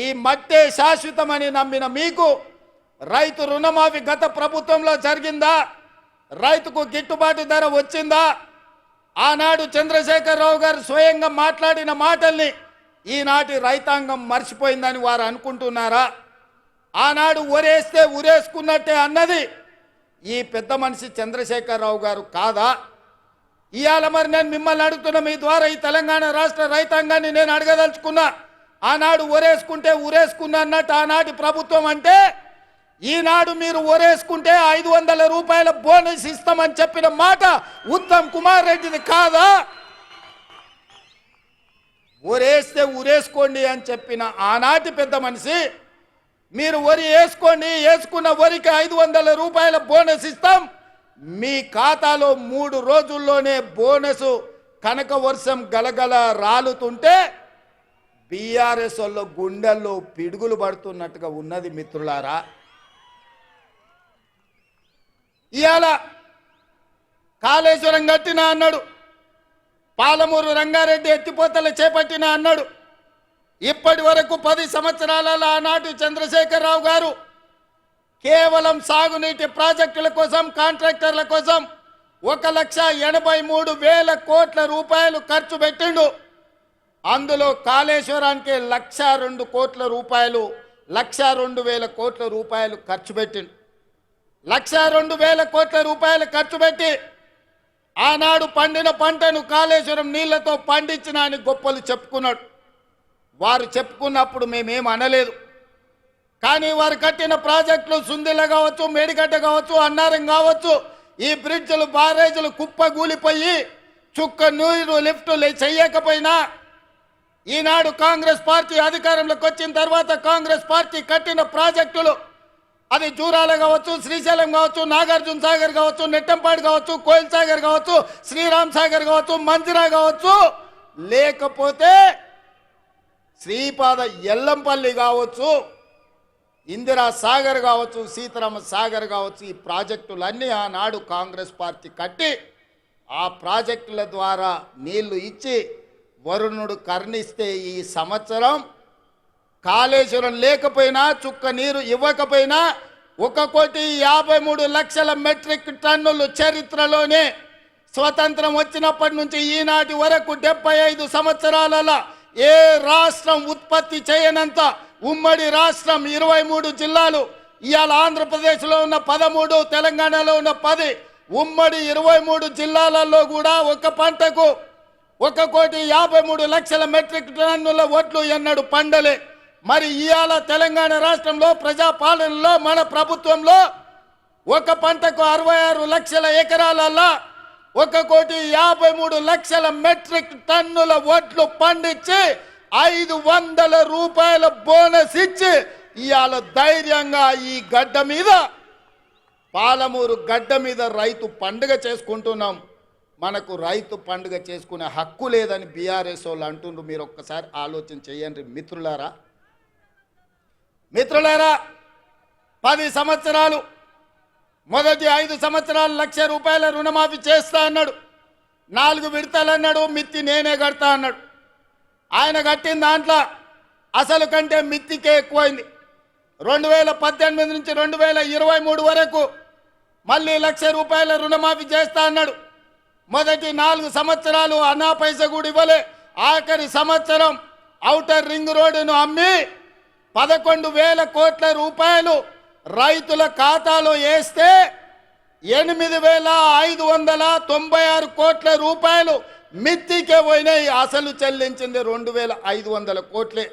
ఈ మట్టే శాశ్వతమని నమ్మిన మీకు రైతు రుణమాఫీ గత ప్రభుత్వంలో జరిగిందా? రైతుకు గిట్టుబాటు ధర వచ్చిందా? ఆనాడు చంద్రశేఖరరావు గారు స్వయంగా మాట్లాడిన మాటల్ని ఈనాటి రైతాంగం మర్చిపోయిందని వారు అనుకుంటున్నారా? ఆనాడు ఒరేస్తే ఉరేసుకున్నట్టే అన్నది ఈ పెద్ద మనిషి చంద్రశేఖరరావు గారు కాదా? ఇవాళ మరి నేను మిమ్మల్ని అడుగుతున్న మీ ద్వారా ఈ తెలంగాణ రాష్ట్ర రైతాంగాన్ని నేను అడగదలుచుకున్నా. ఆనాడు ఒరేసుకుంటే ఉరేసుకున్నా అన్నట్టు ఆనాటి ప్రభుత్వం అంటే ఈనాడు మీరు ఒరేసుకుంటే 500 రూపాయల బోనస్ ఇస్తామని చెప్పిన మాట ఉత్తమ్ కుమార్ రెడ్డిది కాదా? ఒరేస్తే ఉరేసుకోండి అని చెప్పిన ఆనాటి పెద్ద మనిషి మీరు వరి వేసుకోండి, వేసుకున్న వరికి 500 రూపాయల బోనస్ ఇస్తాం, మీ ఖాతాలో 3 రోజుల్లోనే బోనస్ కనక వర్షం గలగల రాలుతుంటే బీఆర్ఎస్ వాళ్ళ గుండెల్లో పిడుగులు పడుతున్నట్టుగా ఉన్నది మిత్రులారా. ఇవాళ కాళేశ్వరం కట్టినా అన్నాడు, పాలమూరు రంగారెడ్డి ఎత్తిపోతలు చేపట్టినా అన్నాడు. ఇప్పటి వరకు 10 సంవత్సరాలలో ఆనాటి చంద్రశేఖరరావు గారు కేవలం సాగునీటి ప్రాజెక్టుల కోసం కాంట్రాక్టర్ల కోసం 1,83,000 కోట్ల రూపాయలు ఖర్చు పెట్టిండు. అందులో కాళేశ్వరానికి 1,02 కోట్ల రూపాయలు 1,02,000 కోట్ల రూపాయలు ఖర్చు పెట్టిండు. 1,02,000 కోట్ల రూపాయలు ఖర్చు పెట్టి ఆనాడు పండిన పంటను కాళేశ్వరం నీళ్లతో పండించిన అని గొప్పలు చెప్పుకున్నాడు. వారు చెప్పుకున్నప్పుడు మేమేం అనలేదు. కానీ వారు కట్టిన ప్రాజెక్టులు సుందిల కావచ్చు, మేడిగడ్డ కావచ్చు, అన్నారం కావచ్చు, ఈ బ్రిడ్జ్లు బారేజీలు కుప్పగూలిపోయి చుక్క నీరు లిఫ్టులు చేయకపోయినా ఈనాడు కాంగ్రెస్ పార్టీ అధికారంలోకి వచ్చిన తర్వాత కాంగ్రెస్ పార్టీ కట్టిన ప్రాజెక్టులు అది జూరాల కావచ్చు, శ్రీశైలం కావచ్చు, నాగార్జున సాగర్ కావచ్చు, నెట్టంపాడు కావచ్చు, కోయిల్ సాగర్ కావచ్చు, శ్రీరామ్ సాగర్ కావచ్చు, మంజిరా కావచ్చు, లేకపోతే శ్రీపాద ఎల్లంపల్లి కావచ్చు, ఇందిరా సాగర్ కావచ్చు, సీతారామ సాగర్ కావచ్చు, ఈ ప్రాజెక్టులన్నీ ఆనాడు కాంగ్రెస్ పార్టీ కట్టి ఆ ప్రాజెక్టుల ద్వారా నీళ్లు ఇచ్చి వరుణుడు కర్ణిస్తే ఈ సంవత్సరం కాళేశ్వరం లేకపోయినా చుక్క నీరు ఇవ్వకపోయినా 1,53,00,000 మెట్రిక్ టన్నులు చరిత్రలోనే స్వతంత్రం వచ్చినప్పటి నుంచి ఈనాటి వరకు 75 సంవత్సరాలలో ఏ రాష్ట్రం ఉత్పత్తి చేయనంత ఉమ్మడి రాష్ట్రం 23 జిల్లాలు. ఇవాళ ఆంధ్రప్రదేశ్లో ఉన్న 13, తెలంగాణలో ఉన్న 10, ఉమ్మడి 23 జిల్లాలలో కూడా ఒక పంటకు 1,53,00,000 మెట్రిక్ టన్నుల వడ్లు ఎన్నడు పండలే. మరి ఇవాళ తెలంగాణ రాష్ట్రంలో ప్రజాపాలనలో మన ప్రభుత్వంలో ఒక పంటకు 66 లక్షల ఎకరాలలో 1,53,00,000 మెట్రిక్ టన్నుల వడ్లు పండించి 500 రూపాయల బోనస్ ఇచ్చి ఇవాళ ధైర్యంగా ఈ గడ్డ మీద పాలమూరు గడ్డ మీద రైతు పండుగ చేసుకుంటున్నాం. మనకు రైతు పండుగ చేసుకునే హక్కు లేదని బీఆర్ఎస్ వాళ్ళు అంటుండ్రు. మీరు ఒక్కసారి ఆలోచన చేయండి మిత్రులారా. 10 సంవత్సరాలు మొదటి 5 సంవత్సరాలు 1,00,000 రూపాయల రుణమాఫీ చేస్తా అన్నాడు. 4 విడతలు అన్నాడు, మిత్తి నేనే కడతా అన్నాడు. ఆయన కట్టిన దాంట్లో అసలు కంటే మిత్తికే ఎక్కువైంది. 2018 నుంచి 2023 వరకు మళ్ళీ 1,00,000 రూపాయల రుణమాఫీ చేస్తా అన్నాడు. మొదటి 4 సంవత్సరాలు అన్నా పైస కూడా ఇవ్వలే. ఆఖరి సంవత్సరం ఔటర్ రింగ్ రోడ్డును అమ్మి 11,000 కోట్ల రూపాయలు రైతుల ఖాతాలో వేస్తే 8,596 కోట్ల రూపాయలు మిత్తికే పోయినాయి. అసలు చెల్లించింది 2,500 కోట్లే.